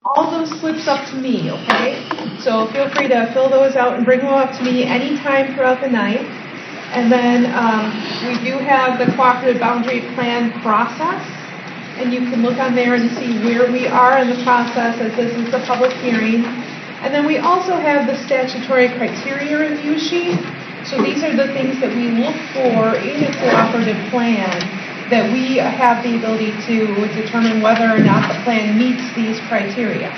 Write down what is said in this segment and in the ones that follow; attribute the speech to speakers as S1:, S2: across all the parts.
S1: all those slips up to me, okay? So feel free to fill those out and bring them up to me anytime throughout the night. And then we do have the cooperative boundary plan process, and you can look on there and see where we are in the process as this is the public hearing. And then we also have the statutory criteria review sheet. So these are the things that we look for in a cooperative plan, that we have the ability to determine whether or not the plan meets these criteria.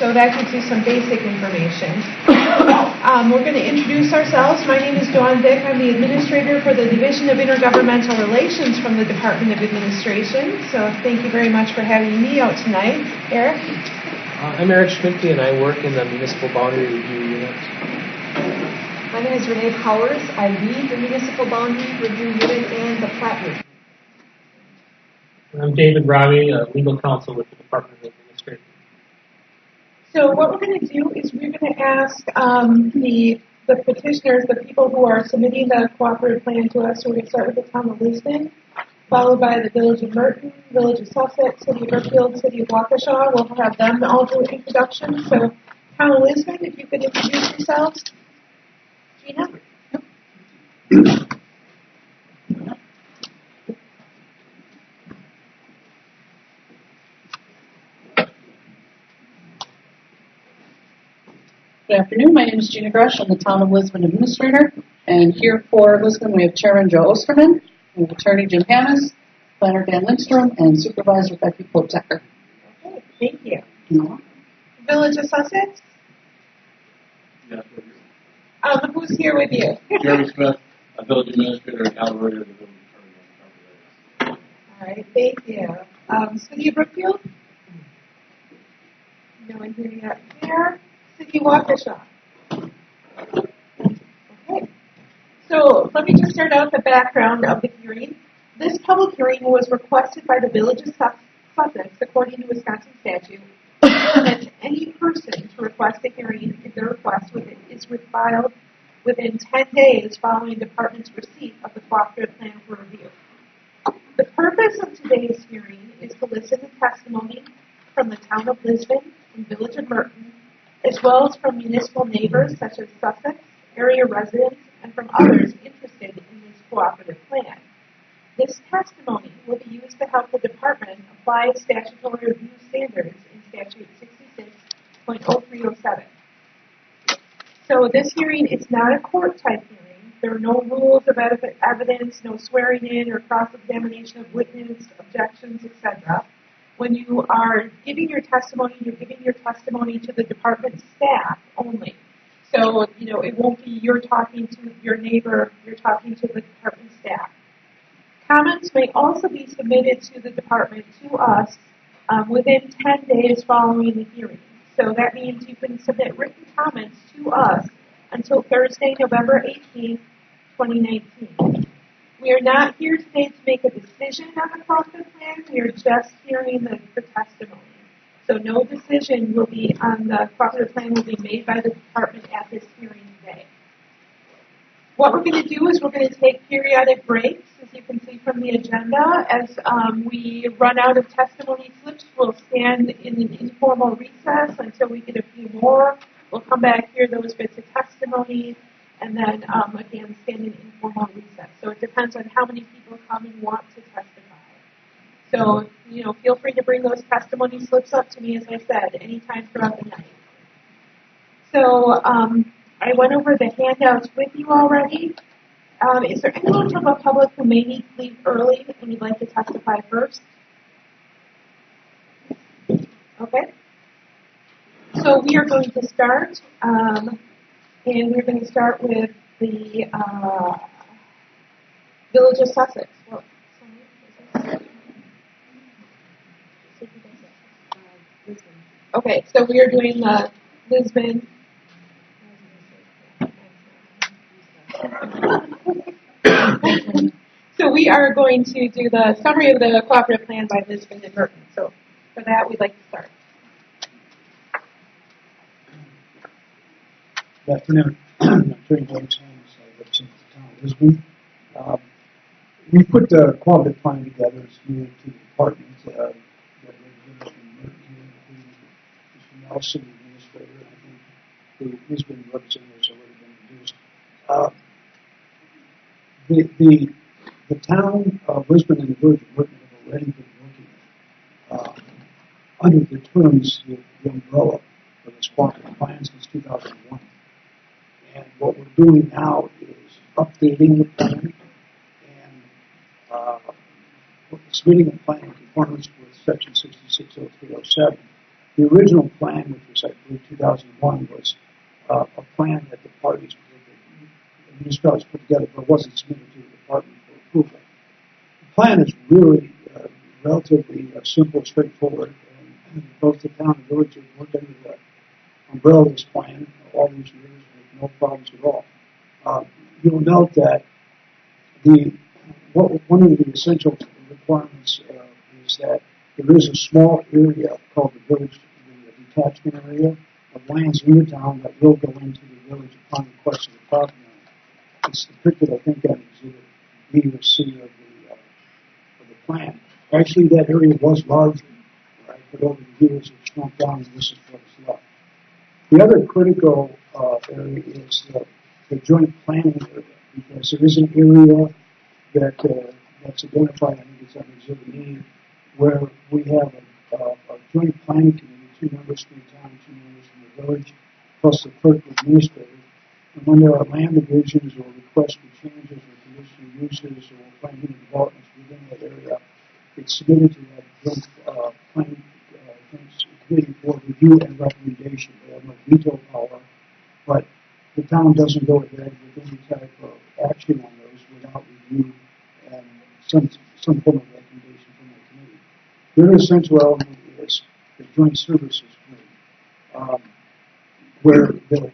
S1: So that gives you some basic information. We're going to introduce ourselves. My name is Dawn Vick. I'm the administrator for the Division of Intergovernmental Relations from the Department of Administration. So thank you very much for having me out tonight. Eric?
S2: I'm Eric Schmidtke, and I work in the Municipal Boundary Review Unit.
S3: My name is Renee Powers. I lead the Municipal Boundary Review Unit and the Plat Review.
S2: I'm David Ravi, legal counsel with the Department of Administration.
S1: So what we're going to do is we're going to ask the petitioners, the people who are submitting the cooperative plan to us. So we're going to start with the town of Lisbon, followed by the village of Merton, village of Sussex, city of Brookfield, city of Waukesha. We'll have them all do introductions. So town of Lisbon, if you could introduce yourselves. Gina?
S4: Good afternoon. My name is Gina Grush. I'm the Town of Lisbon Administrator. And here for Lisbon, we have Chairman Joe Osterman, we have Attorney Jim Hammes, Planner Dan Lindstrom, and Supervisor Becky Potecker.
S1: Okay, thank you. Village of Sussex?
S5: Yes,
S1: Who's here with you?
S5: Jeremy Smith, Village Administrator, and Al Royer, the Village Attorney.
S1: All right, thank you. City of Brookfield? No one here yet. Here. City of Waukesha. Okay. So let me just start out the background of the hearing. This public hearing was requested by the Village of Sussex, according to Wisconsin statute, that any person to request a hearing if their request is filed within 10 days following the department's receipt of the cooperative plan for review. The purpose of today's hearing is to listen to testimony from the town of Lisbon and village of Merton, as well as from municipal neighbors such as Sussex, area residents, and from others interested in this cooperative plan. This testimony will be used to help the department apply statutory review standards in Statute 66.0307. So this hearing is not a court-type hearing. There are no rules of evidence, no swearing in or cross-examination of witness, objections, etc. When you are giving your testimony, you're giving your testimony to the department staff only. So, it won't be you're talking to your neighbor, you're talking to the department staff. Comments may also be submitted to the department, to us, within 10 days following the hearing. So that means you can submit written comments to us until Thursday, November 18th, 2019. We are not here today to make a decision on the cooperative plan. We are just hearing the testimony. So no decision will be on the cooperative plan will be made by the department at this hearing today. What we're going to do is we're going to take periodic breaks, as you can see from the agenda. As we run out of testimony slips, we'll stand in an informal recess until we get a few more. We'll come back, hear those bits of testimony, and then, again, stand in informal recess. So it depends on how many people come and want to testify. So, feel free to bring those testimony slips up to me, as I said, anytime throughout the night. So, I went over the handouts with you already. Is there anyone from the public who may need to leave early and would like to testify first? Okay. So we are going to start, and we're going to start with the Village of Sussex. Okay, so we are doing the Lisbon. So we are going to do the summary of the cooperative plan by Lisbon and Merton. So for that, we'd like to start.
S6: Good afternoon. I'm Attorney James Hammes. I represent the town of Lisbon. We put the cooperative plan together as new to the department. House City Administrator, and I think the Lisbon representative has already been introduced. The town of Lisbon and the village of Whitman have already been working under the terms of the umbrella of this cooperative plan since 2001. And what we're doing now is updating the plan and submitting a plan in conformance with Section 660307. The original plan, which was, I believe, 2001, was a plan that the parties, the municipalities put together, but wasn't submitted to the department for approval. The plan is really relatively simple, straightforward, and both the town and village have worked under the umbrella of this plan all these years with no problems at all. You'll note that one of the essential requirements is that there is a small area called the village, the detachment area of lands in the town that will go into the village upon request of the property owner. It's depicted, I think, on Exhibit B or C of the plan. Actually, that area was larger, right? But over the years, it's shrunk down, and this is what is left. The other critical area is the joint planning area, because there is an area that's identified, I think it's on Exhibit E, where we have a joint planning committee, 2 members from the town, 2 members from the village, plus the clerk administrator. And when there are land divisions or requests for changes or conditional uses or planning developments within that area, it's submitted to that joint planning committee for review and recommendation. They have no veto power, but the town doesn't go ahead with any type of action on those without review and some form of recommendation from the committee. The other essential element is the joint services committee, where the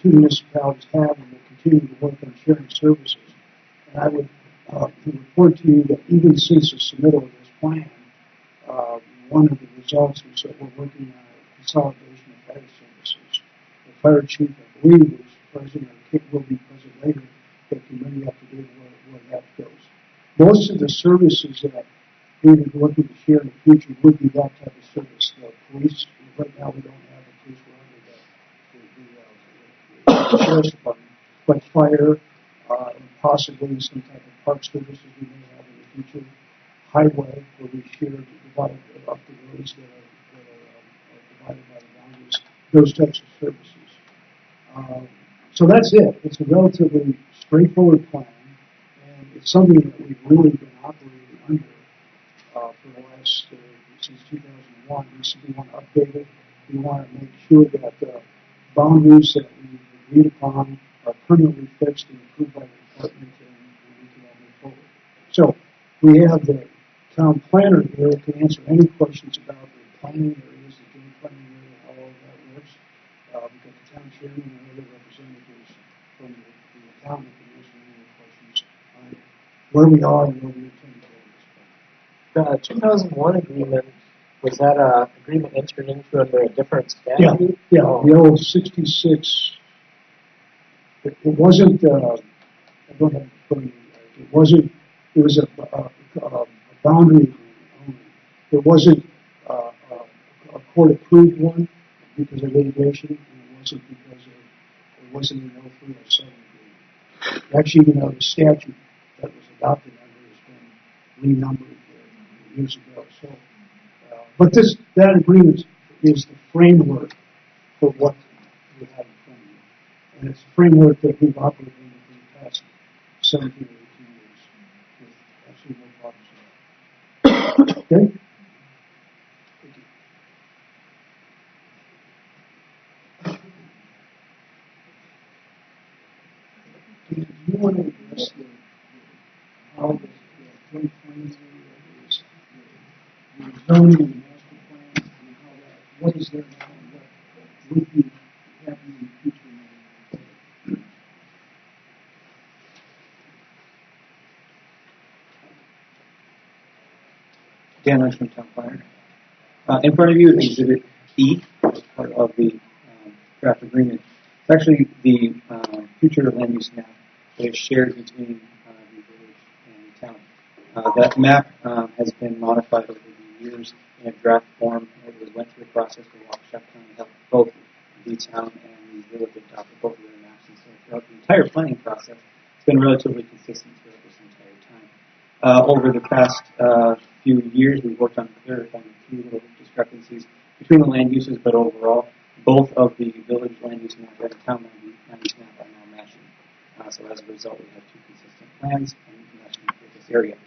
S6: 2 municipalities have and will continue to work on sharing services. And I would report to you that even since the submittal of this plan, one of the results is that we're working on a consolidation of fire services. The fire chief, I believe, is present, or Kit will be present later, that can bring you up to date where that goes. Most of the services that we would be looking to share in the future would be that type of service. The police, right now we don't have a police, we're under the sheriff's department, but fire, and possibly some type of park services we may have in the future. Highway, where we share, divide up the roads that are divided by the boundaries, those types of services. So that's it. It's a relatively straightforward plan, and it's something that we've really been operating under for the last, since 2001. We want to update it. We want to make sure that the boundaries that we've agreed upon are permanently fixed and approved by the department, and we can all move forward. So we have the town planner here can answer any questions about the planning areas, the joint planning area, how all that works. We've got the town chairman and other representatives from the town that can answer any questions on where we are and where we intend to go with this plan.
S2: The 2001 agreement, was that an agreement entered into under a different statute?
S6: Yeah, the old 66. It wasn't. I don't have it in front of me. It wasn't. It was a boundary agreement only. It wasn't a court-approved one because of litigation, and it wasn't because it wasn't an 0307 agreement. Actually, the statute that was adopted under has been renumbered years ago. So, but that agreement is the framework for what we have in front of you, and it's a framework that we've operated in for the past 17 or 18 years with absolutely no problems at all. Okay? Thank you. Do you want to address how the joint planning area is, the zoning and the master plan, and how that, what is there now and what would be happening in the future?
S7: Dan Lynchman, Town Planner. In front of you is Exhibit E, as part of the draft agreement. It's actually the future land use map that is shared between the village and the town. That map has been modified over the years in a draft form. It went through the process where Waukesha County helped both the town and the village adopt both of their maps. And so throughout the entire planning process, it's been relatively consistent throughout this entire time. Over the past few years, we've worked on clarifying a few little discrepancies between the land uses, but overall, both of the village land use map and the town land use map are now matching. So as a result, we have two consistent plans and matching for this area.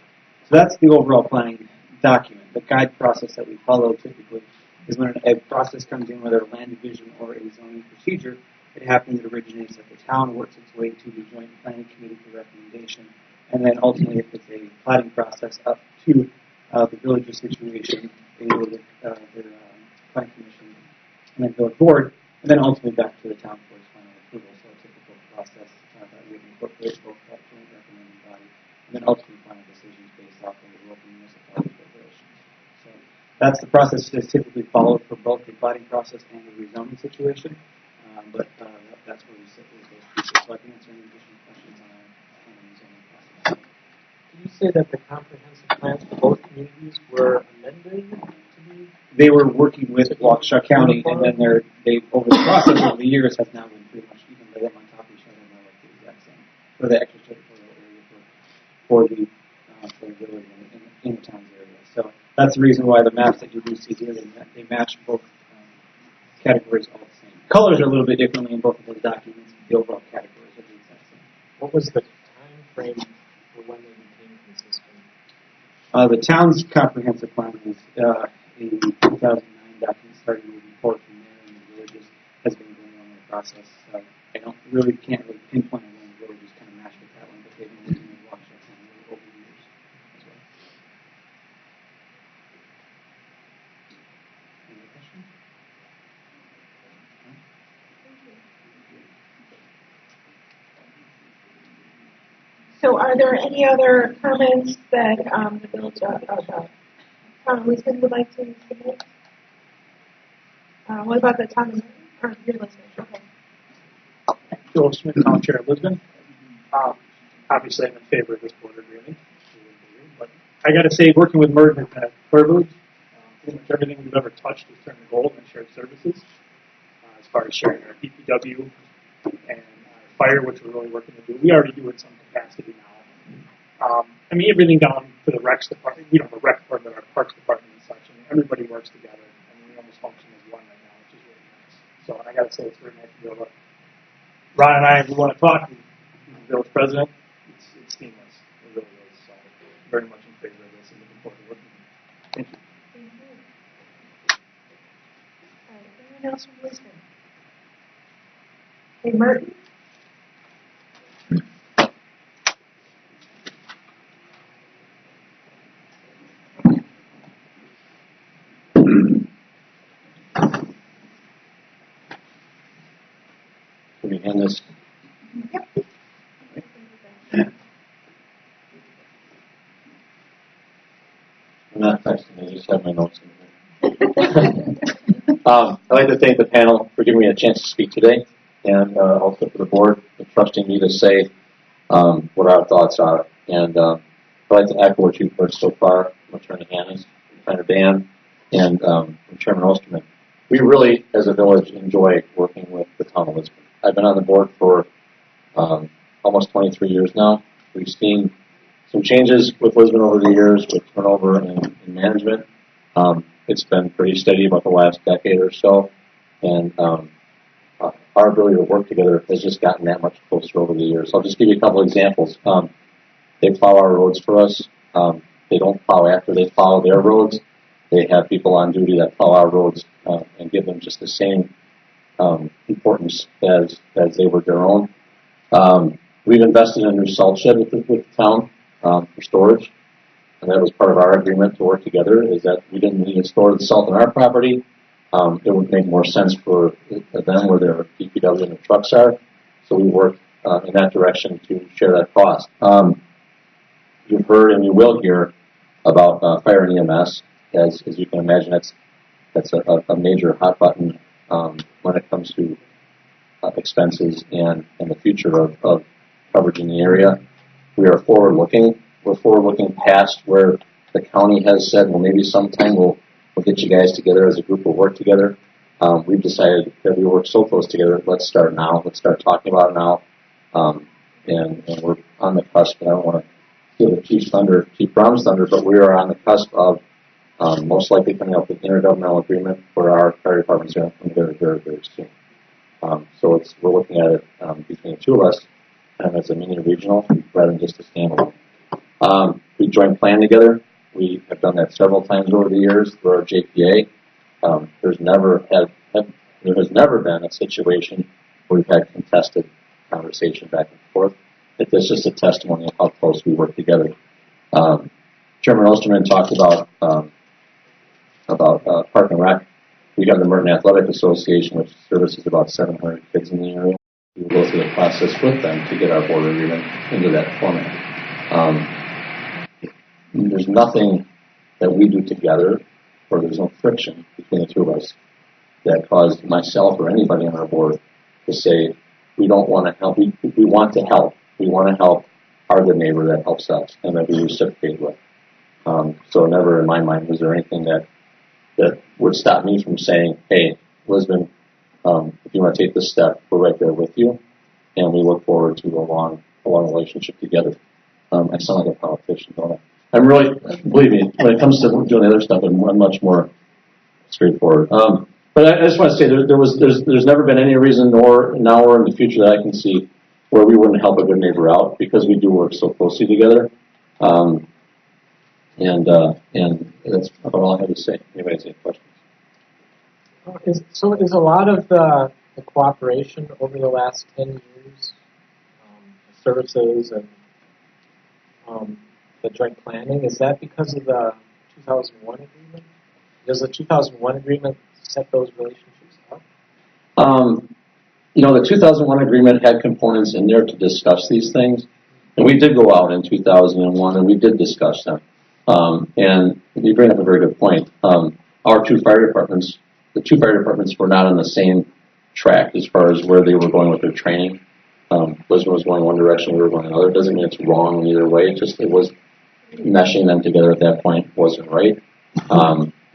S7: So that's the overall planning document. The guide process that we follow typically is when a process comes in, whether a land division or a zoning procedure, it happens, it originates at the town, works its way to the joint planning committee for recommendation, and then ultimately, if it's a planning process, up to the village's situation, they will look their plan commission and then village board, and then ultimately back to the town for its final approval. So a typical process that would incorporate both that joint recommending body and then ultimately final decisions based off of the local municipality regulations. So that's the process that's typically followed for both the planning process and the rezoning situation. But that's where we sit with those pieces. So I can answer any additional questions on our rezoning process.
S2: Did you say that the comprehensive plans for both communities were amended to be?
S7: They were working with Waukesha County, and then they over the process over the years have now been pretty much even lay them on top of each other and now like the exact same for the extraterritorial area for the village in the town's area. So that's the reason why the maps that you do see here they match both categories all the same. Colors are a little bit differently in both of those documents. The overall categories are the exact same.
S2: What was the time frame for when they became consistent?
S7: The town's comprehensive plan was a 2009 document starting moving forward from there, and the villages has been going on the process. So I can't really pinpoint when the villages kind of matched with that one, but they've been working with Waukesha County over the years as well. Any other questions?
S1: So are there any other comments that the village of town of Lisbon would like to submit? What about the town of your listeners? Okay.
S8: Joel Smith, Town Chair of Lisbon. Obviously, I'm in favor of this border agreement. But I got to say, working with Merton has been a privilege. Pretty much everything we've ever touched has turned to gold in shared services. As far as sharing our DPW and fire, which we're really working to do. We already do it in some capacity now. Everything down to the recs department. We don't have a rec department, our parks department and such. Everybody works together. We almost function as one right now, which is really nice. So I got to say, it's very nice to be able to. Ron and I, if we want to talk, he's the village president. It's seamless. It really is. So very much in favor of this and looking forward to working with you. Thank you.
S1: Thank you. All right. Anyone else from Lisbon? Hey, Merton?
S9: Can we hand this?
S1: Yep.
S9: I'm not texting, I just have my notes in here. I'd like to thank the panel for giving me a chance to speak today, and also for the board for trusting me to say what our thoughts are. And I'd like to echo what you've heard so far from Attorney Hannes, from Attorney Dan, and from Chairman Osterman. We really, as a village, enjoy working with the town of Lisbon. I've been on the board for almost 23 years now. We've seen some changes with Lisbon over the years, with turnover in management. It's been pretty steady about the last decade or so, and our ability to work together has just gotten that much closer over the years. I'll just give you a couple examples. They plow our roads for us. They don't plow after they plow their roads. They have people on duty that plow our roads and give them just the same importance as they were their own. We've invested in a new salt shed with the town for storage, and that was part of our agreement to work together, is that we didn't need to store the salt on our property. It would make more sense for them where their DPW and the trucks are, so we worked in that direction to share that cost. You've heard and you will hear about fire and EMS. As you can imagine, that's a major hot button when it comes to expenses and the future of coverage in the area. We are forward-looking. We're forward-looking past where the county has said, well, maybe sometime we'll We'll get you guys together as a group. We'll work together. We've decided that we work so close together. Let's start now. Let's start talking about it now. And we're on the cusp. And I don't want to steal the Chief Brown's thunder, but we are on the cusp of most likely coming up with an intergovernmental agreement for our fire departments very, very, very soon. So we're looking at it between the two of us as a mini regional rather than just a standalone. We joined plan together. We have done that several times over the years through our JPA. There has never been a situation where we've had contested conversation back and forth. It's just a testimony of how close we work together. Chairman Osterman talked about Park and Rec. We have the Merton Athletic Association, which services about 700 kids in the area. We will go through the process with them to get our board agreement into that format. There's nothing that we do together, or there's no friction between the two of us that caused myself or anybody on our board to say, we don't want to help. We want to help. We want to help our good neighbor that helps us and that we reciprocate with. So never in my mind was there anything that would stop me from saying, hey, Lisbon, if you want to take this step, we're right there with you, and we look forward to a long relationship together. I sound like a politician, don't I? I'm really, believe me, when it comes to doing the other stuff, I'm much more straightforward. But I just want to say there's never been any reason, nor now or in the future, that I can see where we wouldn't help a good neighbor out because we do work so closely together. And that's about all I have to say. Anybody has any questions?
S2: Is a lot of the cooperation over the last 10 years, services and the joint planning, is that because of the 2001 agreement? Does the 2001 agreement set those relationships up?
S9: The 2001 agreement had components in there to discuss these things, and we did go out in 2001 and we did discuss them. And you bring up a very good point. Our two fire departments, the two fire departments were not on the same track as far as where they were going with their training. Lisbon was going one direction, we were going another. It doesn't mean it's wrong in either way. It was meshing them together at that point wasn't right.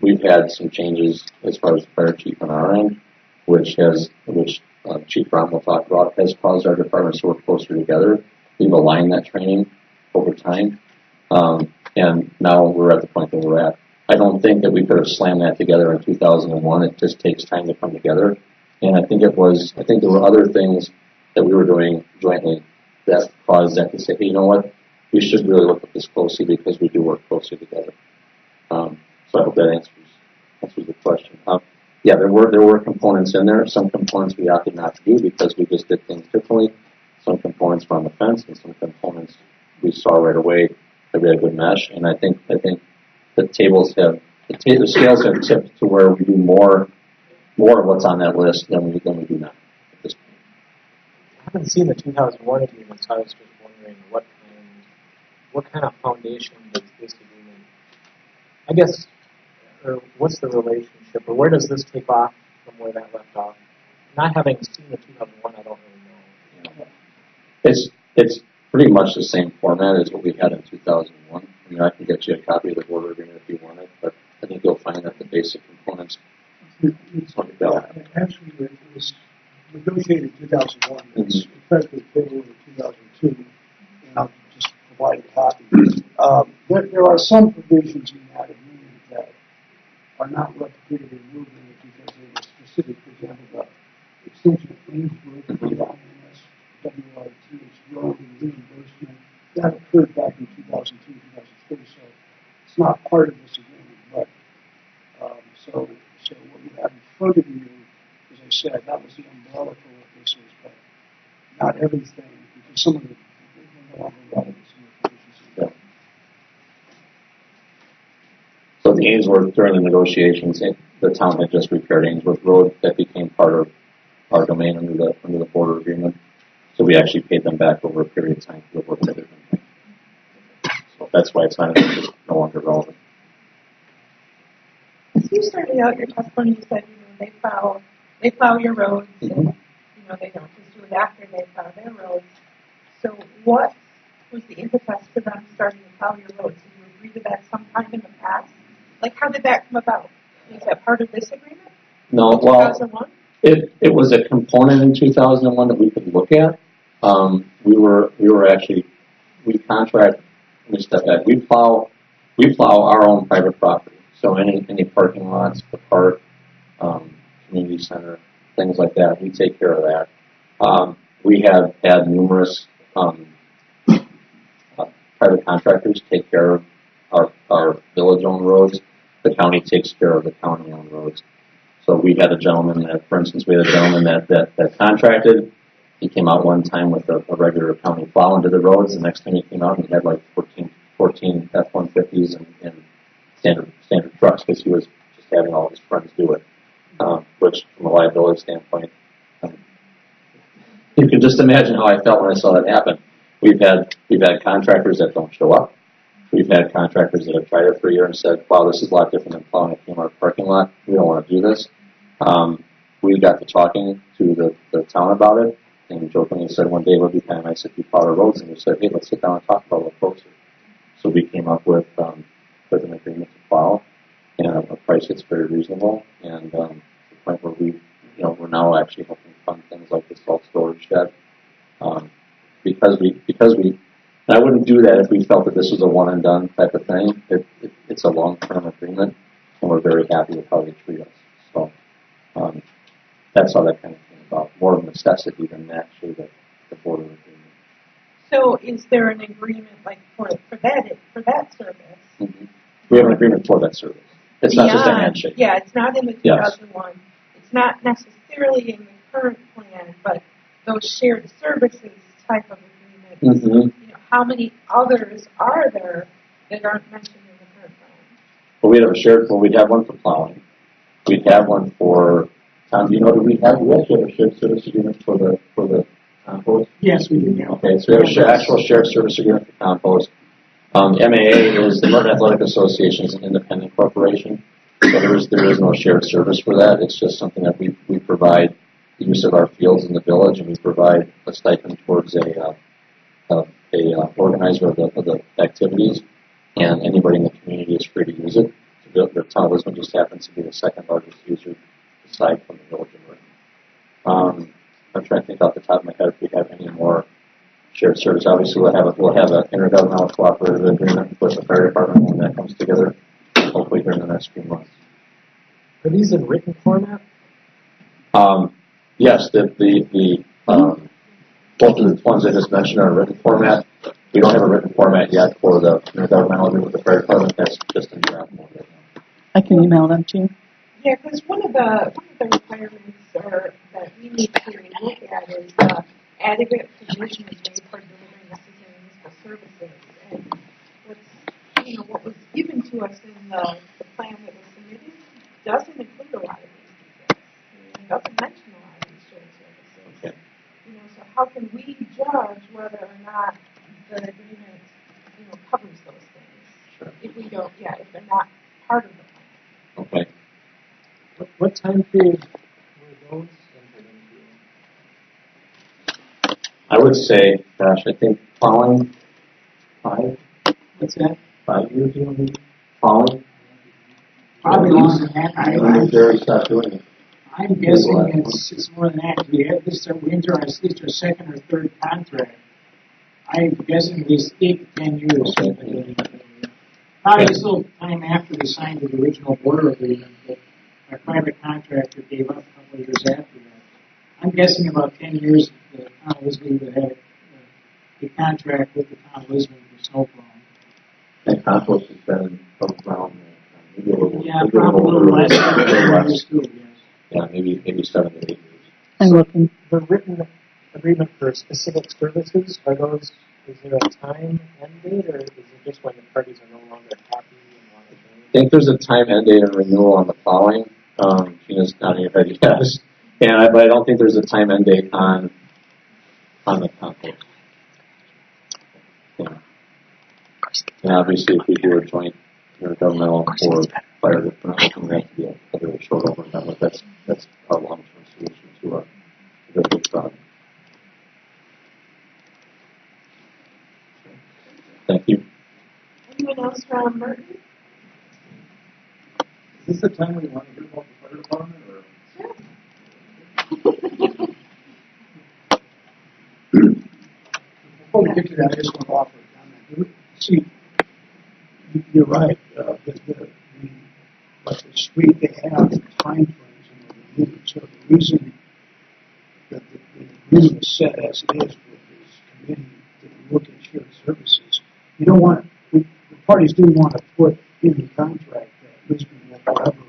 S9: We've had some changes as far as the fire chief on our end, which Chief Brown will talk about, has caused our departments to work closer together. We've aligned that training over time. And now we're at the point that we're at. I don't think that we could have slammed that together in 2001. It just takes time to come together. And I think there were other things that we were doing jointly that caused that to say, hey, you know what? We should really look at this closely because we do work closely together. So I hope that answers the question. Yeah, there were components in there. Some components we opted not to do because we just did things differently. Some components were on the fence, and some components we saw right away that we had a good mesh. And I think the scales have tipped to where we do more of what's on that list than we do now at this point.
S2: I haven't seen the 2001 agreement, so I was just wondering what kind of foundation does this agreement, I guess, or what's the relationship, or where does this take off from where that left off? Not having seen the 2001, I don't really know.
S9: It's pretty much the same format as what we had in 2001. I mean, I can get you a copy of the board agreement if you want it, but I think you'll find that the basic components.
S6: Actually, it was negotiated in 2001. It's effective February 2002, and I'll just provide a copy. There are some provisions in that agreement that are not replicated in your agreement because they were specific. For example, the extension of Ainsworth, the WRT, road and reimbursement, that occurred back in 2002, 2003, so it's not part of this agreement. But so what you have in front of you, as I said, that was the umbrella for what this is, but not everything, because some of it no longer relevant.
S9: So the Ainsworth, during the negotiations, the town had just repaired Ainsworth Road. That became part of our domain under the border agreement. So we actually paid them back over a period of time for the work that they've been doing. So that's why it's just no longer relevant.
S1: As you started out your testimony, you said, they plow your roads, and, they don't just do it after they plow their roads. So what was the impetus for them starting to plow your roads? Did you agree to that sometime in the past? Like, how did that come about? Is that part of this agreement?
S9: No, well,
S1: 2001?
S9: it was a component in 2001 that we could look at. We contract. Let me step back. We plow our own private property. So any parking lots, the park, community center, things like that, we take care of that. We have had numerous private contractors take care of our village-owned roads. The county takes care of the county-owned roads. So we had a gentleman that contracted. He came out one time with a regular county plow into the roads. The next time he came out, he had like 14 F-150s and standard trucks because he was just having all his friends do it. Which, from a liability standpoint, you can just imagine how I felt when I saw that happen. We've had contractors that don't show up. We've had contractors that have tried it for a year and said, "Wow, this is a lot different than plowing a Kmart parking lot. We don't want to do this." We got to talking to the town about it, and jokingly said one day it would be kind of nice if we plowed our roads, and we said, "Hey, let's sit down and talk about it closer." So we came up with an agreement to plow, and a price that's very reasonable, and to the point where we're now actually helping fund things like the salt storage shed, because we. And I wouldn't do that if we felt that this was a one and done type of thing. It's a long term agreement, and we're very happy with how they treat us. So that's how that kind of came about. More of a necessity than actually the border agreement.
S1: So is there an agreement like for that service?
S9: Mm-hmm. We have an agreement for that service. It's not just a handshake.
S1: Yeah, it's not in the 2001. Yes. It's not necessarily in the current plan, but those shared services type of agreements.
S9: Mm-hmm.
S1: How many others are there that aren't mentioned in the current plan?
S9: Well, we'd have one for plowing. We'd have one for, Tom, do you know, do we actually have a shared service agreement for the compost?
S6: Yes, we do.
S9: Okay, so we have an actual shared service agreement for compost. MAA is the Merton Athletic Association is an independent corporation, so there is no shared service for that. It's just something that we provide the use of our fields in the village, and we provide a stipend towards a organizer of the activities, and anybody in the community is free to use it. The town of Lisbon just happens to be the second largest user, aside from the village of Merton. I'm trying to think off the top of my head if we have any more shared service. Obviously, we'll have an intergovernmental cooperative agreement with the fire department when that comes together, hopefully during the next few months.
S2: Are these in written format?
S9: Yes, both of the ones I just mentioned are in written format. We don't have a written format yet for the intergovernmental agreement with the fire department. That's just in draft mode right now.
S4: I can email them to you.
S1: Yeah, because one of the requirements that we need to look at is adequate provision is made for delivering necessary municipal services. And what was given to us in the plan that was submitted doesn't include a lot of these details. It doesn't mention a lot of these shared services.
S9: Okay.
S1: So how can we judge whether or not the agreement, covers those things?
S9: Sure.
S1: If they're not part of the plan.
S9: Okay.
S2: What time period were those entered into?
S9: I would say, I think plowing 5. What's that? 5 years ago, maybe? Plowing?
S6: Probably longer than that. I'm guessing it's more than that. We have this winter, at least our second or third contract. I'm guessing at least 8 to 10 years. Probably a little time after we signed the original border agreement, but our private contractor gave up a couple of years after that. I'm guessing about 10 years the town of Lisbon would have a contract with the town of Lisbon for snow plowing.
S9: And compost has been around maybe a little,
S6: probably a little less than years too, yes.
S9: Yeah, maybe 7 to 8 years.
S4: I'm looking.
S2: The written agreement for specific services, is there a time end date, or is it just when the parties are no longer happy and want to change?
S9: I think there's a time end date and renewal on the plowing. Gina's nodding her head yes. But I don't think there's a time end date on the compost. Yeah. And obviously, if we do a joint intergovernmental or fire, we're not looking at to be a very short overtime, but that's our long-term solution to a big problem. Thank you.
S1: Anyone else from Merton?
S5: this the time when you want to hear about the fire department, or?
S6: Before we get to that, I just want to offer a comment. See, you're right. But the street, they have time frames in the agreement. So the reason that the agreement is set as it is with this committee to look at shared services, you don't want, the parties do want to put in the contract that Lisbon will forever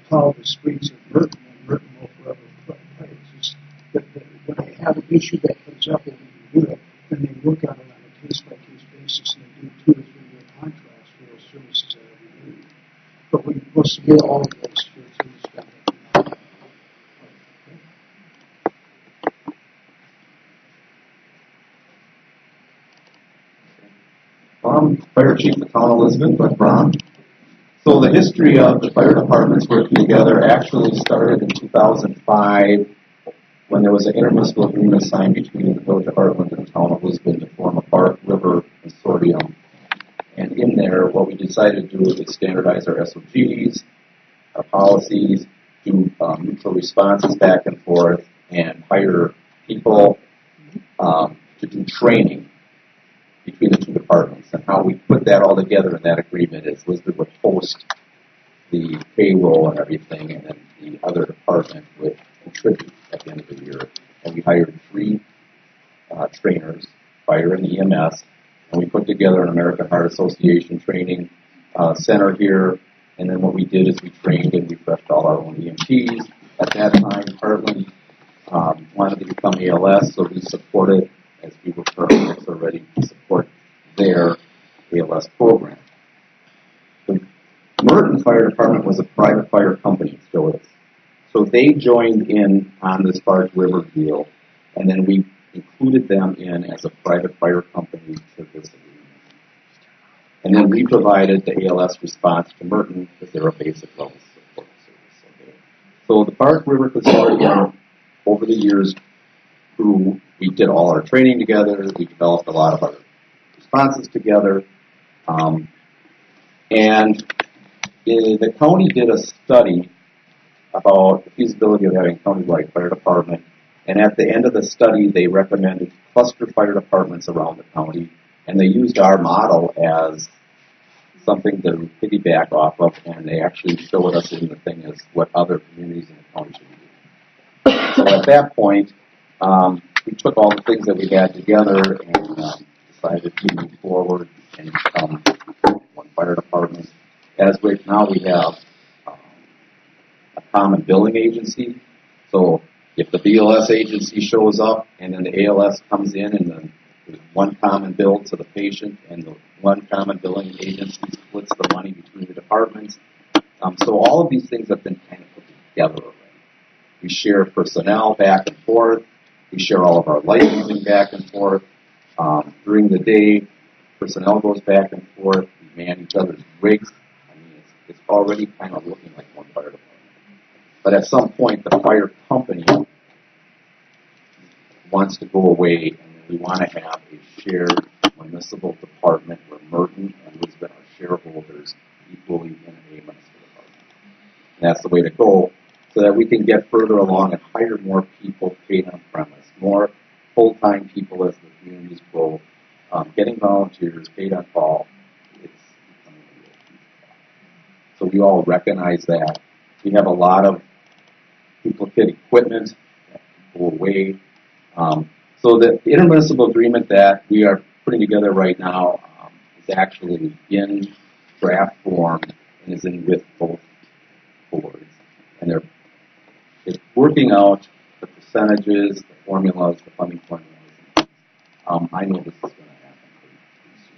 S6: plow the streets of Merton, and Merton will forever pay. It's just that when they have an issue that comes up and they do it, then they look at it on a case-by-case basis and they do 2 or 3 year contracts for those services that are renewed. But we'll submit all of those to the staff.
S9: Fire Chief of the Town of Lisbon, Bud Brown. So the history of the fire departments working together actually started in 2005 when there was an intermunicipal agreement signed between the Village of Heartland and the Town of Lisbon to form a Park, River, Consortium. And in there, what we decided to do is standardize our SOGs, our policies, do mutual responses back and forth, and hire people to do training between the 2 departments. And how we put that all together in that agreement is Lisbon would host the payroll and everything, and then the other department would contribute at the end of the year. And we hired 3 trainers, fire and EMS, and we put together an American Heart Association training center here. And then what we did is we trained and refreshed all our own EMTs. At that time, Heartland wanted to become ALS, so we supported, as we were currently already, to support their ALS program. The Merton Fire Department was a private fire company, still is. So they joined in on this Park River deal, and then we included them in as a private fire company to this agreement. And then we provided the ALS response to Merton because they're a basic level support service. Okay. So the Park River Consortium, over the years, grew. We did all our training together. We developed a lot of our responses together. And the county did a study about the feasibility of having a countywide fire department. And at the end of the study, they recommended cluster fire departments around the county. And they used our model as something to piggyback off of. And they actually showed us in the thing as what other communities in the county should be doing. So at that point, we took all the things that we had together and decided to move forward and become one fire department. As right now, we have a common billing agency. So if the BLS agency shows up and then the ALS comes in and then there's one common bill to the patient and the one common billing agency splits the money between the departments. So all of these things have been kind of put together already. We share personnel back and forth. We share all of our licensing back and forth. During the day, personnel goes back and forth. We man each other's rigs. I mean, it's already kind of looking like one fire department. But at some point, the fire company wants to go away, and we want to have a shared municipal department where Merton and Lisbon are shareholders equally in a municipal department. And that's the way to go, so that we can get further along and hire more people paid on premise, more full-time people as the communities grow, getting volunteers paid on call. It's becoming a real huge problem. So we all recognize that. We have a lot of duplicate equipment that can go away. So the intermunicipal agreement that we are putting together right now is actually in draft form and is in with both boards. And they're working out the percentages, the formulas, the funding formulas. I know this is going to happen pretty soon.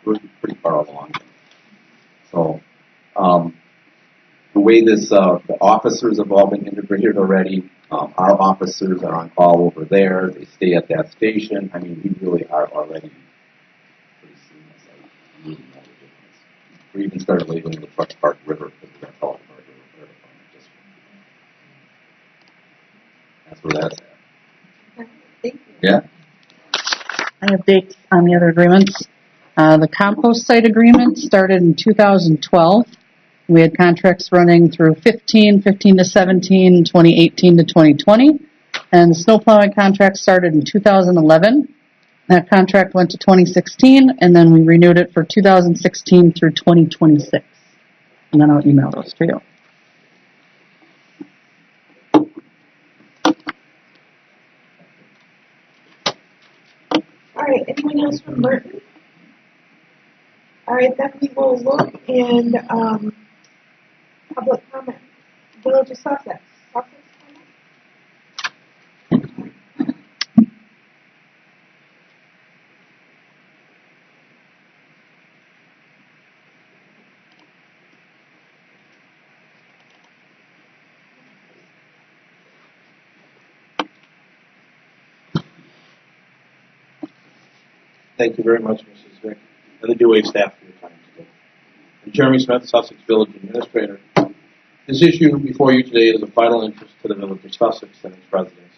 S9: We're pretty far along. So the way this, the officers have all been integrated already. Our officers are on call over there. They stay at that station. I mean, we really are already pretty seamless. I really know the difference. We even started labeling the truck Park River because we got called Park River Fire Department District. That's where that's at.
S3: Thank you.
S9: Yeah.
S4: I have dates on the other agreements. The compost site agreement started in 2012. We had contracts running through 15 to 17, 2018 to 2020, and the snow plowing contract started in 2011. That contract went to 2016, and then we renewed it for 2016 through 2026. And then I'll email those to you.
S1: All right, anyone else from Merton? All right, then we will look in public comment. Village of Sussex. Sussex comment?
S9: Thank you very much, Mrs. Vick, and the DOA staff for your time today. I'm Jeremy Smith, Sussex Village Administrator. This issue before you today is of vital interest to the Village of Sussex and its residents.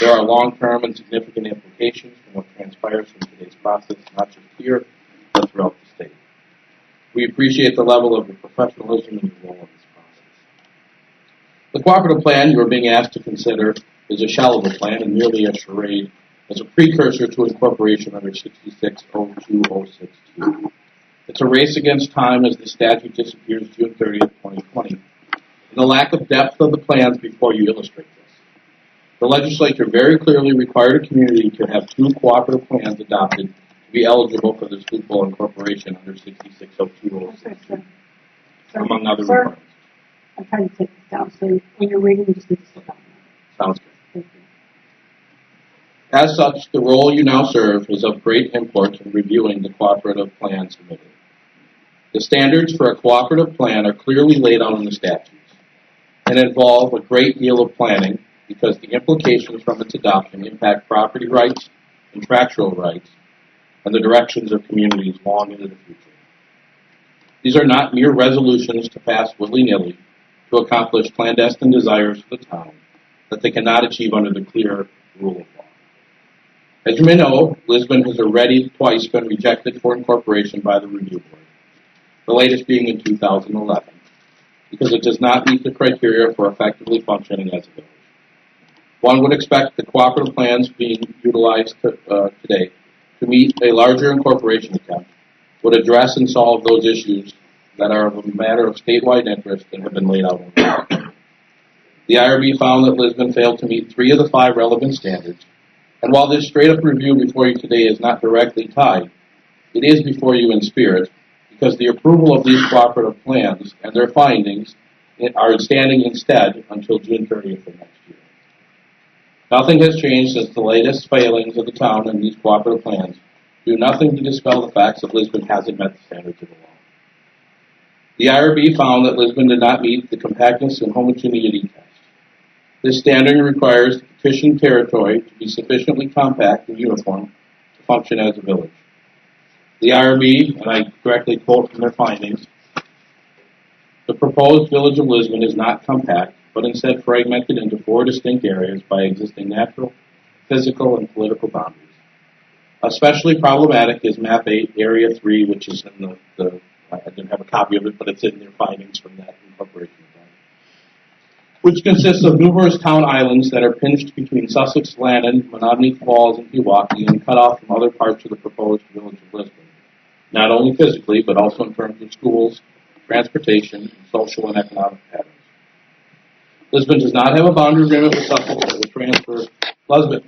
S9: There are long-term and significant implications from what transpires from today's process, not just here, but throughout the state. We appreciate the level of your professionalism and your role in this process. The cooperative plan you are being asked to consider is a shell of a plan and merely a charade as a precursor to incorporation under 6602.062. It's a race against time as the statute disappears June 30th, 2020. And the lack of depth of the plans before you illustrate this. The legislature very clearly required a community to have 2 cooperative plans adopted to be eligible for this loophole incorporation under 6602.062, among other requirements.
S10: I'm trying to take this down, so when you're reading, you just need to sit down.
S9: Sounds good.
S10: Thank you.
S9: As such, the role you now serve is of great import in reviewing the cooperative plan submitted. The standards for a cooperative plan are clearly laid out in the statutes and involve a great deal of planning because the implications from its adoption impact property rights, contractual rights, and the directions of communities long into the future. These are not mere resolutions to pass willy-nilly to accomplish clandestine desires of the town that they cannot achieve under the clear rule of law. As you may know, Lisbon has already twice been rejected for incorporation by the Review Board, the latest being in 2011, because it does not meet the criteria for effectively functioning as a village. One would expect the cooperative plans being utilized today to meet a larger incorporation attempt would address and solve those issues that are of a matter of statewide interest and have been laid out in the law. The IRB found that Lisbon failed to meet 3 of the 5 relevant standards, and while this straight-up review before you today is not directly tied, it is before you in spirit, because the approval of these cooperative plans and their findings are standing instead until June 30th of next year. Nothing has changed since the latest failings of the town in these cooperative plans do nothing to dispel the facts that Lisbon hasn't met the standards of the law. The IRB found that Lisbon did not meet the compactness and homogeneity test. This standard requires the petition territory to be sufficiently compact and uniform to function as a village. The IRB, and I directly quote from their findings, the proposed village of Lisbon is not compact, but instead fragmented into 4 distinct areas by existing natural, physical, and political boundaries. Especially problematic is Map 8, Area 3, which is in the I didn't have a copy of it, but it's in their findings from that incorporation plan, which consists of numerous town islands that are pinched between Sussex, Lannon, Menominee Falls, and Pewaukee, and cut off from other parts of the proposed village of Lisbon, not only physically, but also in terms of schools, transportation, and social and economic patterns. Lisbon does not have a boundary agreement with Sussex that will transfer.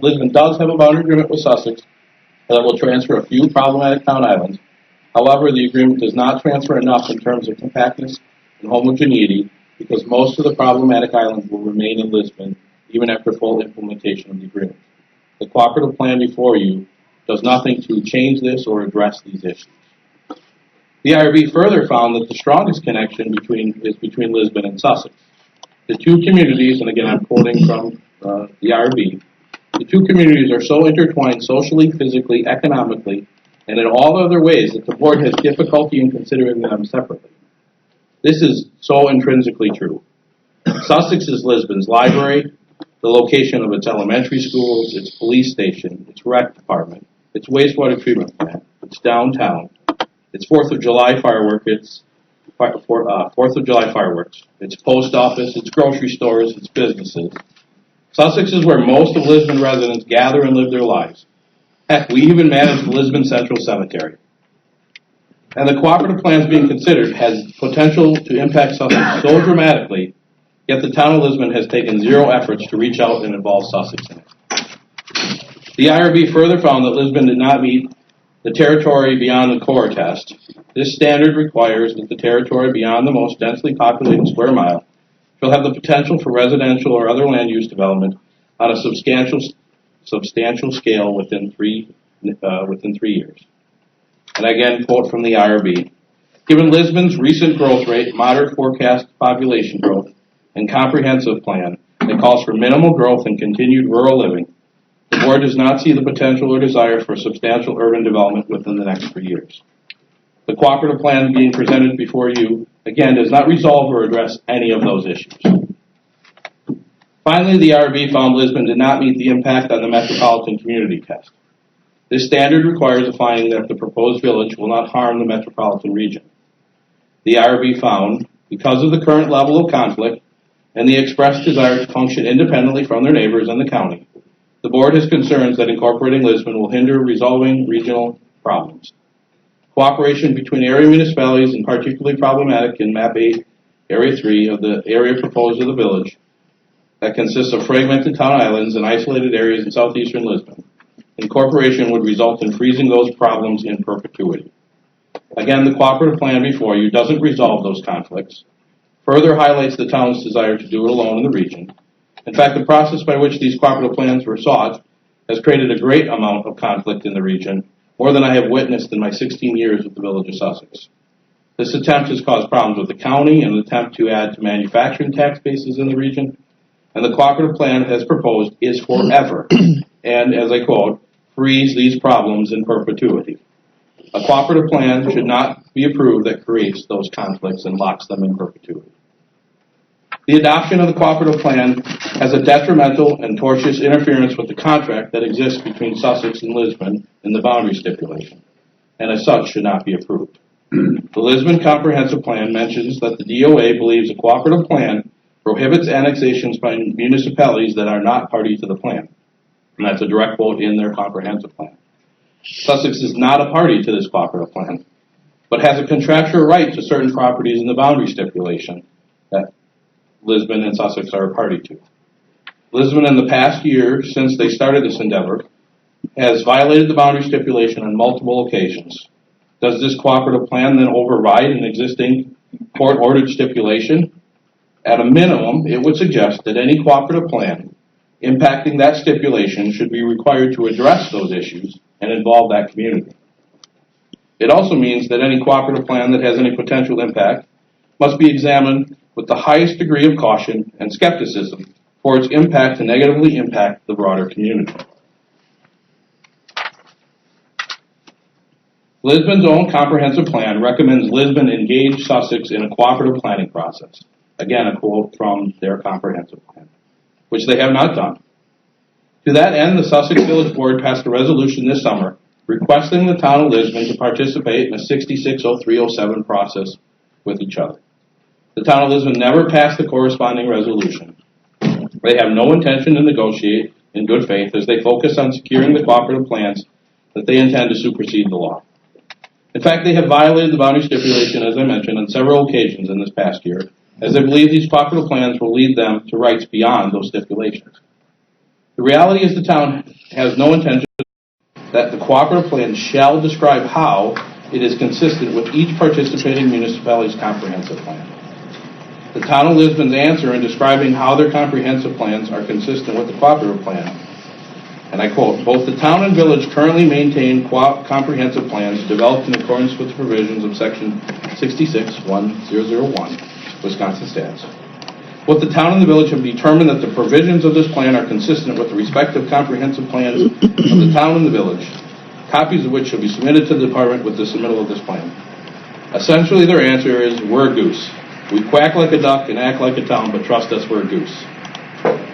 S9: Lisbon does have a boundary agreement with Sussex that will transfer a few problematic town islands. However, the agreement does not transfer enough in terms of compactness and homogeneity because most of the problematic islands will remain in Lisbon even after full implementation of the agreement. The cooperative plan before you does nothing to change this or address these issues. The IRB further found that the strongest connection is between Lisbon and Sussex. The 2 communities, and again I'm quoting from the IRB, the 2 communities are so intertwined socially, physically, economically, and in all other ways that the board has difficulty in considering them separately. This is so intrinsically true. Sussex is Lisbon's library, the location of its elementary schools, its police station, its rec department, its wastewater treatment plant, its downtown, its 4th of July fireworks,
S5: 4th of July fireworks. It's post office, it's grocery stores, it's businesses. Sussex is where most of Lisbon residents gather and live their lives. Heck, we even manage the Lisbon Central Cemetery. And the cooperative plans being considered has potential to impact Sussex so dramatically, yet the town of Lisbon has taken zero efforts to reach out and involve Sussex in it. The IRB further found that Lisbon did not meet the territory beyond the core test. This standard requires that the territory beyond the most densely populated square mile shall have the potential for residential or other land use development on a substantial scale within 3 years. And again, quote from the IRB. Given Lisbon's recent growth rate, moderate forecast population growth, and comprehensive plan that calls for minimal growth and continued rural living, the board does not see the potential or desire for substantial urban development within the next 3 years. The cooperative plan being presented before you, again, does not resolve or address any of those issues. Finally, the IRB found Lisbon did not meet the impact on the metropolitan community test. This standard requires a finding that the proposed village will not harm the metropolitan region. The IRB found, because of the current level of conflict and the expressed desire to function independently from their neighbors in the county, the board has concerns that incorporating Lisbon will hinder resolving regional problems. Cooperation between area municipalities, and particularly problematic in Map 8, Area 3 of the area proposed of the village, that consists of fragmented town islands and isolated areas in southeastern Lisbon. Incorporation would result in freezing those problems in perpetuity. Again, the cooperative plan before you doesn't resolve those conflicts, further highlights the town's desire to do it alone in the region. In fact, the process by which these cooperative plans were sought has created a great amount of conflict in the region, more than I have witnessed in my 16 years with the village of Sussex. This attempt has caused problems with the county and an attempt to add to manufacturing tax bases in the region, and the cooperative plan as proposed is forever, and as I quote, freeze these problems in perpetuity. A cooperative plan should not be approved that creates those conflicts and locks them in perpetuity. The adoption of the cooperative plan has a detrimental and tortious interference with the contract that exists between Sussex and Lisbon in the boundary stipulation, and as such should not be approved. The Lisbon Comprehensive Plan mentions that the DOA believes a cooperative plan prohibits annexations by municipalities that are not party to the plan. And that's a direct quote in their comprehensive plan. Sussex is not a party to this cooperative plan, but has a contractual right to certain properties in the boundary stipulation that Lisbon and Sussex are a party to. Lisbon, in the past year since they started this endeavor, has violated the boundary stipulation on multiple occasions. Does this cooperative plan then override an existing court-ordered stipulation? At a minimum, it would suggest that any cooperative plan impacting that stipulation should be required to address those issues and involve that community. It also means that any cooperative plan that has any potential impact must be examined with the highest degree of caution and skepticism for its impact to negatively impact the broader community. Lisbon's own comprehensive plan recommends Lisbon engage Sussex in a cooperative planning process. Again, a quote from their comprehensive plan, which they have not done. To that end, the Sussex Village Board passed a resolution this summer requesting the town of Lisbon to participate in a 660307 process with each other. The town of Lisbon never passed the corresponding resolution. They have no intention to negotiate in good faith as they focus on securing the cooperative plans that they intend to supersede the law. In fact, they have violated the boundary stipulation, as I mentioned, on several occasions in this past year, as they believe these cooperative plans will lead them to rights beyond those stipulations. The reality is the town has no intention that the cooperative plan shall describe how it is consistent with each participating municipality's comprehensive plan. The town of Lisbon's answer in describing how their comprehensive plans are consistent with the cooperative plan, and I quote, both the town and village currently maintain comprehensive plans developed in accordance with the provisions of section 661001 Wisconsin Stats. Both the town and the village have determined that the provisions of this plan are consistent with the respective comprehensive plans of the town and the village, copies of which shall be submitted to the department with the submittal of this plan. Essentially, their answer is, we're a goose. We quack like a duck and act like a town, but trust us, we're a goose.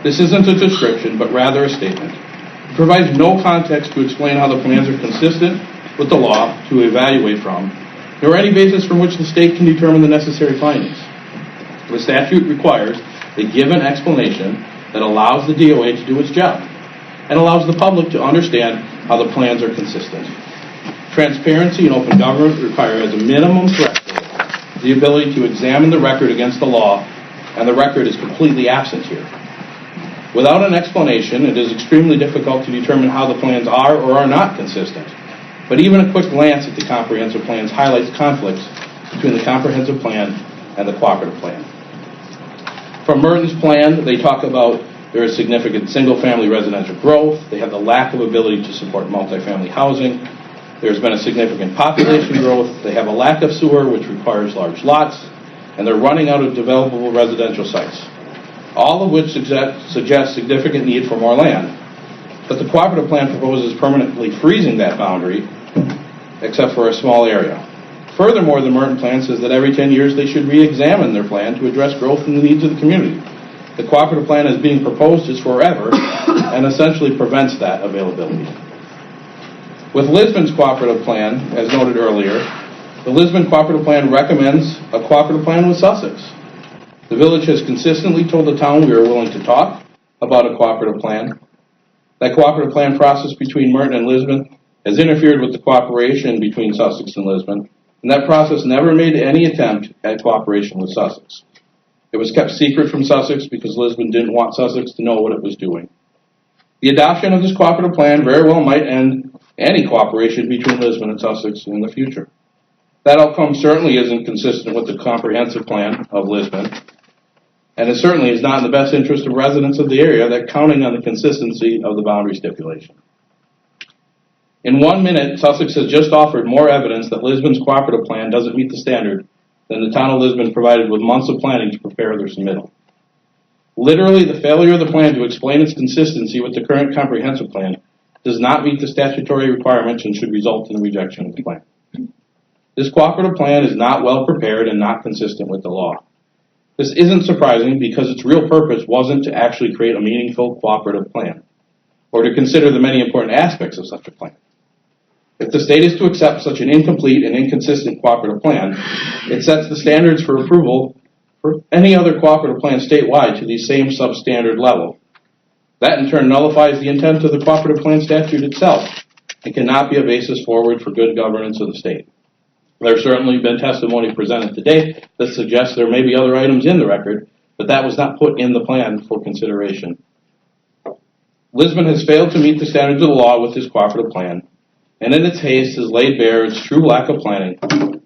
S5: This isn't a description, but rather a statement. It provides no context to explain how the plans are consistent with the law to evaluate from, nor any basis from which the state can determine the necessary findings. The statute requires a given explanation that allows the DOA to do its job and allows the public to understand how the plans are consistent. Transparency and open government require as a minimum threshold the ability to examine the record against the law, and the record is completely absent here. Without an explanation, it is extremely difficult to determine how the plans are or are not consistent. But even a quick glance at the comprehensive plans highlights conflicts between the comprehensive plan and the cooperative plan. From Merton's plan, they talk about there is significant single-family residential growth. They have the lack of ability to support multifamily housing. There's been a significant population growth. They have a lack of sewer, which requires large lots, and they're running out of developable residential sites, all of which suggest significant need for more land. But the cooperative plan proposes permanently freezing that boundary, except for a small area. Furthermore, the Merton plan says that every 10 years they should re-examine their plan to address growth and the needs of the community. The cooperative plan as being proposed is forever and essentially prevents that availability. With Lisbon's cooperative plan, as noted earlier, the Lisbon cooperative plan recommends a cooperative plan with Sussex. The village has consistently told the town we are willing to talk about a cooperative plan. That cooperative plan process between Merton and Lisbon has interfered with the cooperation between Sussex and Lisbon, and that process never made any attempt at cooperation with Sussex. It was kept secret from Sussex because Lisbon didn't want Sussex to know what it was doing. The adoption of this cooperative plan very well might end any cooperation between Lisbon and Sussex in the future. That outcome certainly isn't consistent with the comprehensive plan of Lisbon, and it certainly is not in the best interest of residents of the area that counting on the consistency of the boundary stipulation. In 1 minute, Sussex has just offered more evidence that Lisbon's cooperative plan doesn't meet the standard than the town of Lisbon provided with months of planning to prepare their submittal. Literally, the failure of the plan to explain its consistency with the current comprehensive plan does not meet the statutory requirements and should result in the rejection of the plan. This cooperative plan is not well prepared and not consistent with the law. This isn't surprising because its real purpose wasn't to actually create a meaningful cooperative plan or to consider the many important aspects of such a plan. If the state is to accept such an incomplete and inconsistent cooperative plan, it sets the standards for approval for any other cooperative plan statewide to the same substandard level. That in turn nullifies the intent of the cooperative plan statute itself and cannot be a basis forward for good governance of the state. There's certainly been testimony presented today that suggests there may be other items in the record, but that was not put in the plan for consideration. Lisbon has failed to meet the standards of the law with this cooperative plan, and in its haste has laid bare its true lack of planning.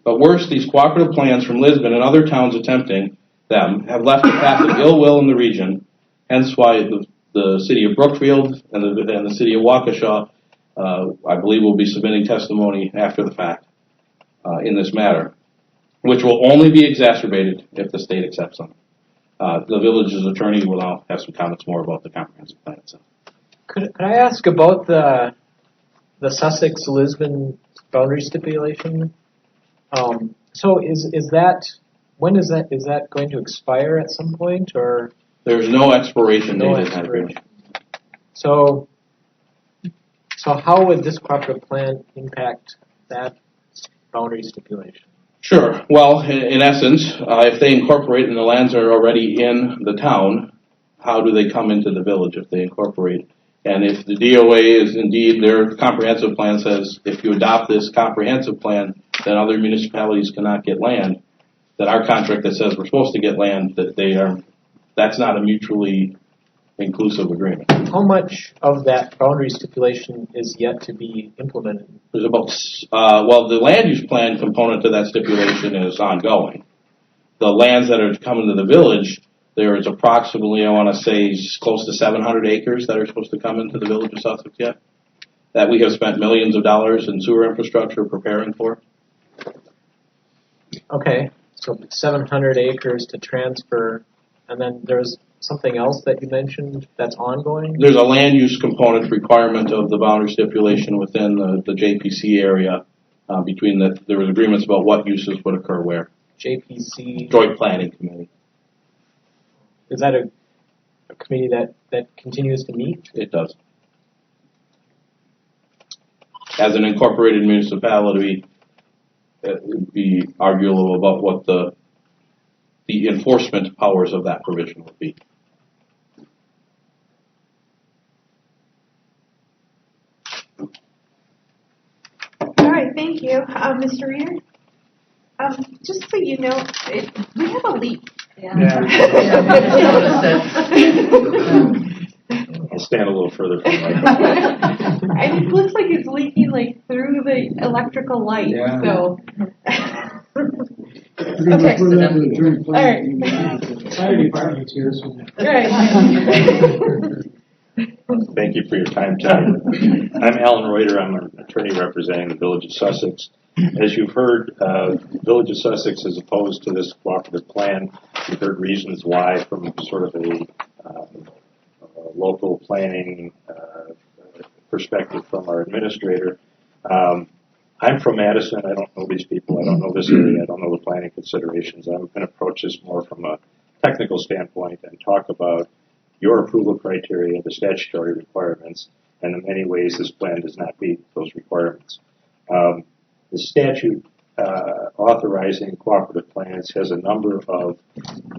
S5: But worse, these cooperative plans from Lisbon and other towns attempting them have left a path of ill will in the region, hence why the city of Brookfield and the city of Waukesha, I believe, will be submitting testimony after the fact in this matter, which will only be exacerbated if the state accepts them. The village's attorney will now have some comments more about the comprehensive plan itself.
S2: Could I ask about the Sussex-Lisbon boundary stipulation? So is that, when is that going to expire at some point, or?
S5: There's no expiration date in that agreement.
S2: So how would this cooperative plan impact that boundary stipulation?
S5: Sure. Well, in essence, if they incorporate and the lands are already in the town, how do they come into the village if they incorporate? And if the DOA is indeed, their comprehensive plan says if you adopt this comprehensive plan, then other municipalities cannot get land, then our contract that says we're supposed to get land, that's not a mutually inclusive agreement.
S2: How much of that boundary stipulation is yet to be implemented?
S5: There's about, the land use plan component to that stipulation is ongoing. The lands that are coming to the village, there is approximately, I want to say, close to 700 acres that are supposed to come into the village of Sussex yet, that we have spent millions of dollars in sewer infrastructure preparing for.
S2: Okay, so 700 acres to transfer, and then there's something else that you mentioned that's ongoing?
S5: There's a land use component requirement of the boundary stipulation within the JPC area. There was agreements about what uses would occur where.
S2: JPC?
S5: Joint Planning Committee.
S2: Is that a committee that continues to meet?
S5: It does. As an incorporated municipality, it would be arguable about what the enforcement powers of that provision would be.
S1: All right, thank you. Mr. Reader? Just so you know, we have a leak.
S5: I'll stand a little further from the microphone.
S1: And it looks like it's leaking like through the electrical light.
S11: Yeah.
S1: So.
S6: Okay.
S1: All right.
S8: Fire department's here, so.
S1: Right.
S12: Thank you for your time tonight. I'm Alan Reuter. I'm an attorney representing the Village of Sussex. As you've heard, Village of Sussex is opposed to this cooperative plan. You've heard reasons why from sort of a local planning perspective from our administrator. I'm from Madison. I don't know these people. I don't know this area. I don't know the planning considerations. I'm going to approach this more from a technical standpoint and talk about your approval criteria, the statutory requirements, and in many ways this plan does not meet those requirements. The statute authorizing cooperative plans has a number of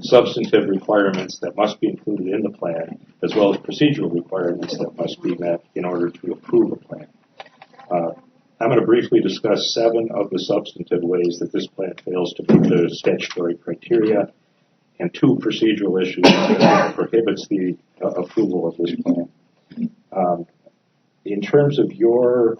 S12: substantive requirements that must be included in the plan, as well as procedural requirements that must be met in order to approve a plan. I'm going to briefly discuss 7 of the substantive ways that this plan fails to meet the statutory criteria, and 2 procedural issues that prohibits the approval of this plan. In terms of your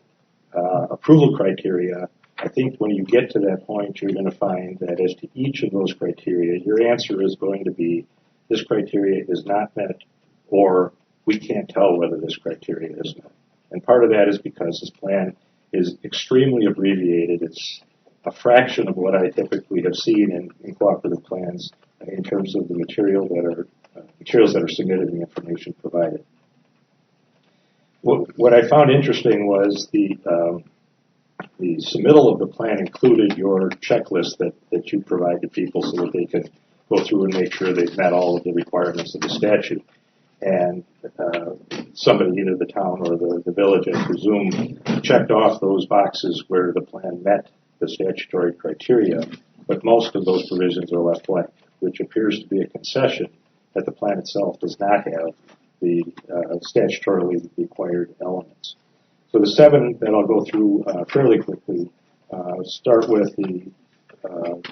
S12: approval criteria, I think when you get to that point, you're going to find that as to each of those criteria, your answer is going to be, this criteria is not met, or we can't tell whether this criteria is met. And part of that is because this plan is extremely abbreviated. It's a fraction of what I typically have seen in cooperative plans in terms of the materials that are submitted and the information provided. What I found interesting was the submittal of the plan included your checklist that you provide to people so that they can go through and make sure they've met all of the requirements of the statute. And somebody, either the town or the village, I presume, checked off those boxes where the plan met the statutory criteria, but most of those provisions are left blank, which appears to be a concession that the plan itself does not have the statutorily required elements. So the 7 that I'll go through fairly quickly start with the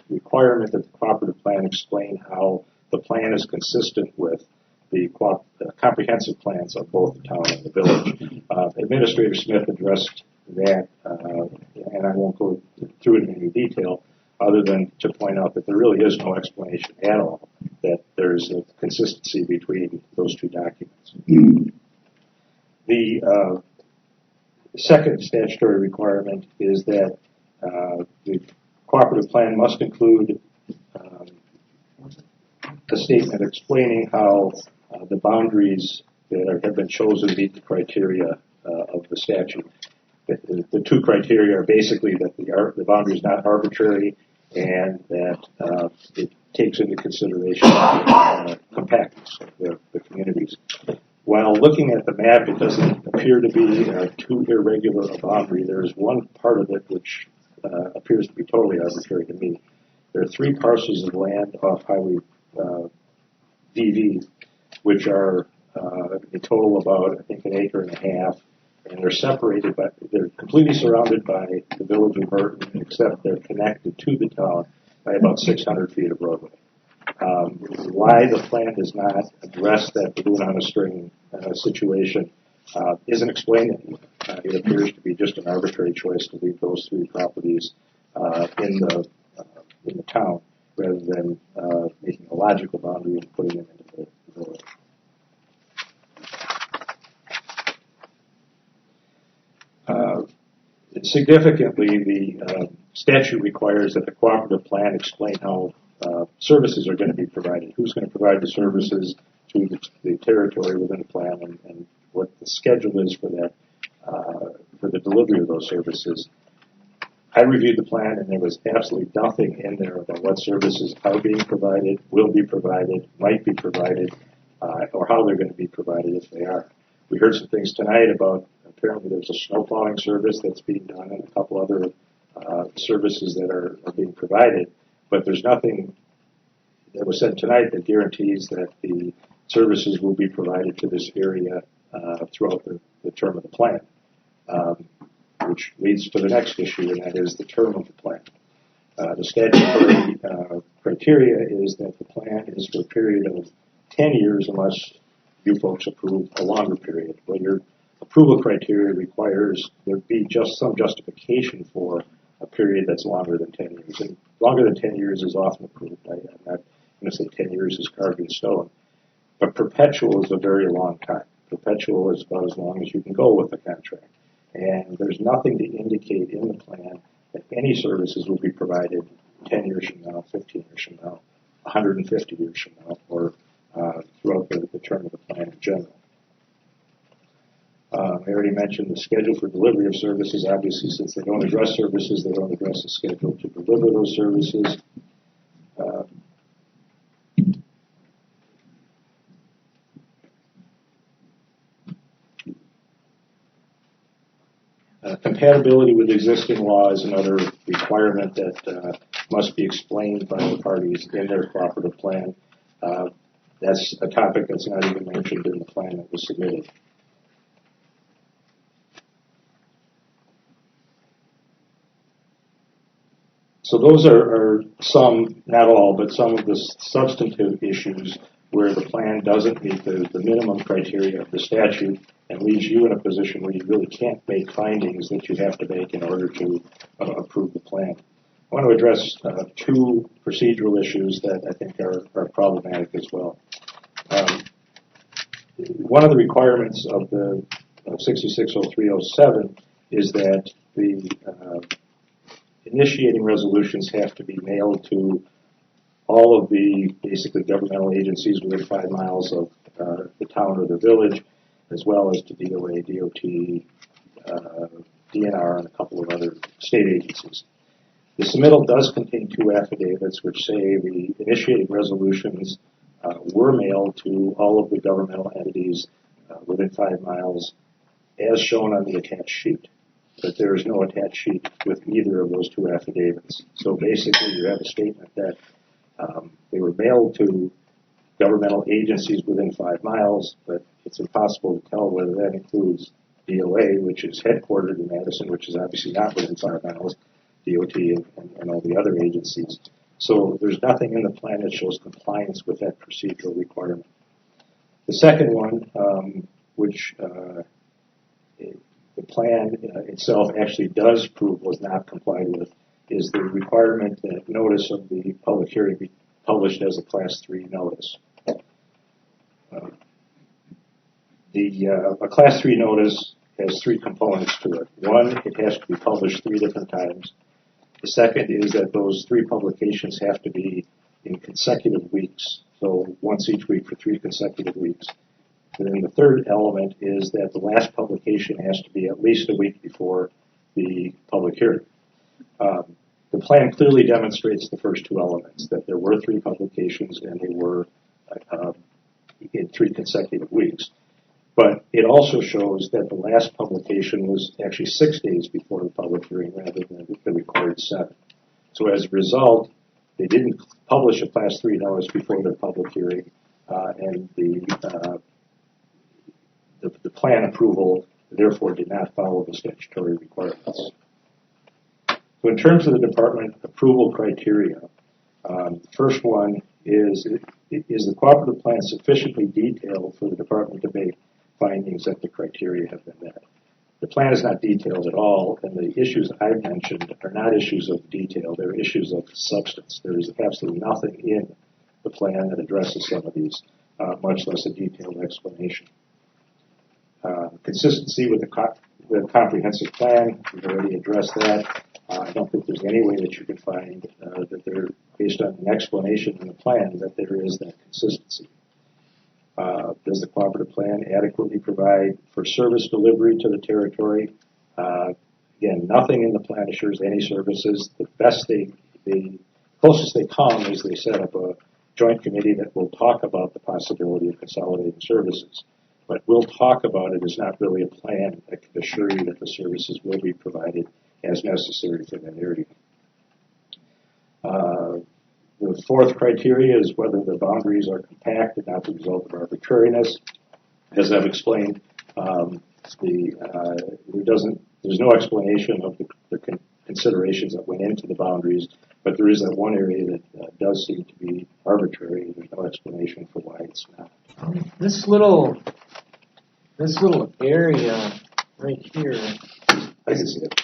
S12: requirement that the cooperative plan explain how the plan is consistent with the comprehensive plans of both the town and the village. Administrator Smith addressed that, and I won't go through it in any detail, other than to point out that there really is no explanation at all that there's a consistency between those 2 documents. The second statutory requirement is that the cooperative plan must include a statement explaining how the boundaries that have been chosen meet the criteria of the statute. The 2 criteria are basically that the boundary is not arbitrary and that it takes into consideration compactness of the communities. While looking at the map, it doesn't appear to be too irregular a boundary. There is one part of it which appears to be totally arbitrary to me. There are 3 parcels of land off Highway DV, which are a total about, I think, 1.5 acres, and they're separated by, they're completely surrounded by the village of Burton, except they're connected to the town by about 600 feet of roadway. Why the plan does not address that balloon on a string situation isn't explained anymore. It appears to be just an arbitrary choice to leave those 3 properties in the town rather than making a logical boundary and putting them into the village. Significantly, the statute requires that the cooperative plan explain how services are going to be provided, who's going to provide the services to the territory within the plan, and what the schedule is for that, for the delivery of those services. I reviewed the plan, and there was absolutely nothing in there about what services are being provided, will be provided, might be provided, or how they're going to be provided if they are. We heard some things tonight about apparently there's a snow plowing service that's being done and a couple other services that are being provided, but there's nothing that was said tonight that guarantees that the services will be provided to this area throughout the term of the plan, which leads to the next issue, and that is the term of the plan. The statutory criteria is that the plan is for a period of 10 years unless you folks approve a longer period. Well, your approval criteria requires there be just some justification for a period that's longer than 10 years. And longer than 10 years is often approved. I'm not going to say 10 years is carved in stone. But perpetual is a very long time. Perpetual is about as long as you can go with the contract. And there's nothing to indicate in the plan that any services will be provided 10 years from now, 15 years from now, 150 years from now, or throughout the term of the plan in general. I already mentioned the schedule for delivery of services. Obviously, since they don't address services, they don't address the schedule to deliver those services. Compatibility with existing law is another requirement that must be explained by the parties in their cooperative plan. That's a topic that's not even mentioned in the plan that was submitted. So those are some, not all, but some of the substantive issues where the plan doesn't meet the minimum criteria of the statute and leaves you in a position where you really can't make findings that you have to make in order to approve the plan. I want to address two procedural issues that I think are problematic as well. One of the requirements of the 660307 is that the initiating resolutions have to be mailed to all of the basically governmental agencies within 5 miles of the town or the village, as well as to DOA, DOT, DNR, and a couple of other state agencies. The submittal does contain 2 affidavits which say the initiating resolutions were mailed to all of the governmental entities within 5 miles as shown on the attached sheet. But there is no attached sheet with either of those 2 affidavits. So basically you have a statement that they were mailed to governmental agencies within 5 miles, but it's impossible to tell whether that includes DOA, which is headquartered in Madison, which is obviously not within 5 miles, DOT, and all the other agencies. So there's nothing in the plan that shows compliance with that procedural requirement. The second one, which the plan itself actually does prove was not complied with, is the requirement that notice of the public hearing be published as a Class 3 notice. A Class 3 notice has 3 components to it. One, it has to be published 3 different times. The second is that those 3 publications have to be in consecutive weeks, so once each week for 3 consecutive weeks. And then the third element is that the last publication has to be at least a week before the public hearing. The plan clearly demonstrates the first 2 elements, that there were 3 publications and they were in 3 consecutive weeks. But it also shows that the last publication was actually 6 days before the public hearing rather than the required 7. So as a result, they didn't publish a Class 3 notice before their public hearing, and the plan approval therefore did not follow the statutory requirements. So in terms of the department approval criteria, the first one is the cooperative plan sufficiently detailed for the department to make findings that the criteria have been met. The plan is not detailed at all, and the issues I've mentioned are not issues of detail, they're issues of substance. There is absolutely nothing in the plan that addresses some of these, much less a detailed explanation. Consistency with the comprehensive plan, we've already addressed that. I don't think there's any way that you can find that there, based on an explanation in the plan, that there is that consistency. Does the cooperative plan adequately provide for service delivery to the territory? Again, nothing in the plan assures any services. The closest they come is they set up a joint committee that will talk about the possibility of consolidating services. But we'll talk about it is not really a plan that can assure you that the services will be provided as necessary for that area. The fourth criteria is whether the boundaries are compact and not the result of arbitrariness. As I've explained, there's no explanation of the considerations that went into the boundaries, but there is that one area that does seem to be arbitrary. There's no explanation for why it's not.
S2: This little area right here.
S12: I can see it.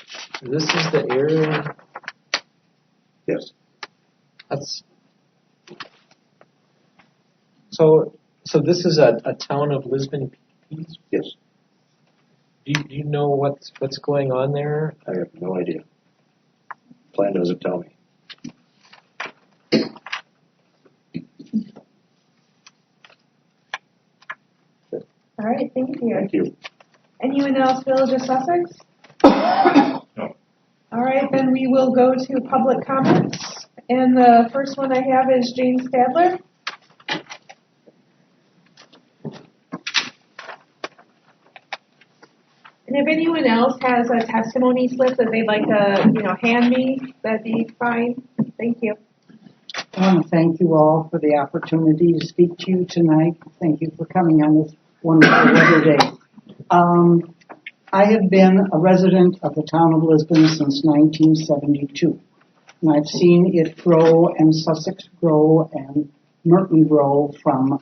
S2: This is the area.
S12: Yes.
S2: That's so. This is a town of Lisbon piece.
S12: Yes.
S2: Do you know what's going on there?
S12: I have no idea. Plan doesn't tell me.
S1: All right, thank you.
S12: Thank you.
S1: Anyone else, Village of Sussex?
S12: No.
S1: All right, then we will go to public comments. And the first one I have is Jane Stadler. And if anyone else has a testimony slip that they'd like to, hand me, that'd be fine. Thank you.
S6: I want to thank you all for the opportunity to speak to you tonight. Thank you for coming on this wonderful weather day. I have been a resident of the town of Lisbon since 1972. And I've seen it grow and Sussex grow and Merton grow from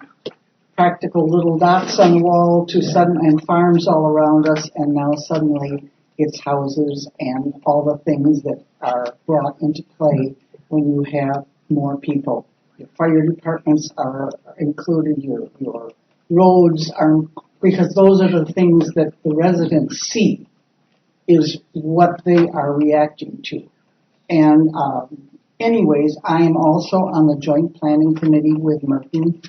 S6: practical little dots on the wall to and farms all around us, and now suddenly it's houses and all the things that are brought into play when you have more people. Your fire departments are included, your roads are, because those are the things that the residents see is what they are reacting to. And anyways, I am also on the Joint Planning Committee with Merton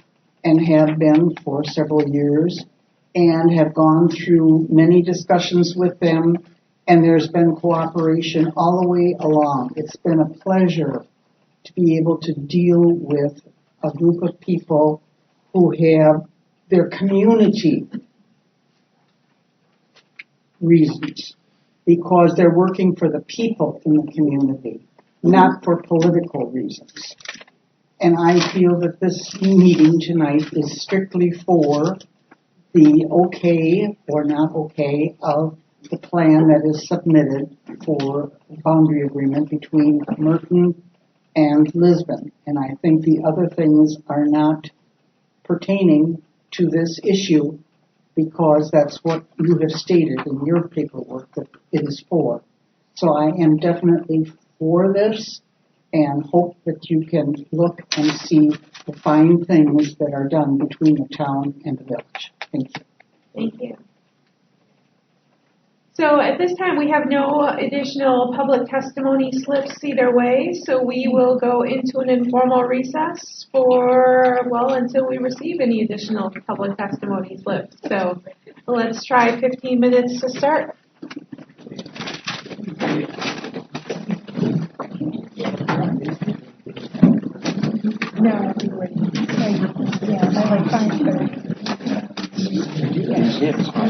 S6: and have been for several years and have gone through many discussions with them, and there's been cooperation all the way along. It's been a pleasure to be able to deal with a group of people who have their community reasons, because they're working for the people in the community, not for political reasons. And I feel that this meeting tonight is strictly for the okay or not okay of the plan that is submitted for the boundary agreement between Merton and Lisbon. And I think the other things are not pertaining to this issue, because that's what you have stated in your paperwork that it is for. So I am definitely for this, and hope that you can look and see the fine things that are done between the town and the village. Thank you.
S1: Thank you. So at this time, we have no additional public testimony slips either way, so we will go into an informal recess until we receive any additional public testimony slips. So let's try 15 minutes to start.
S10: No, yeah, I like 5:30.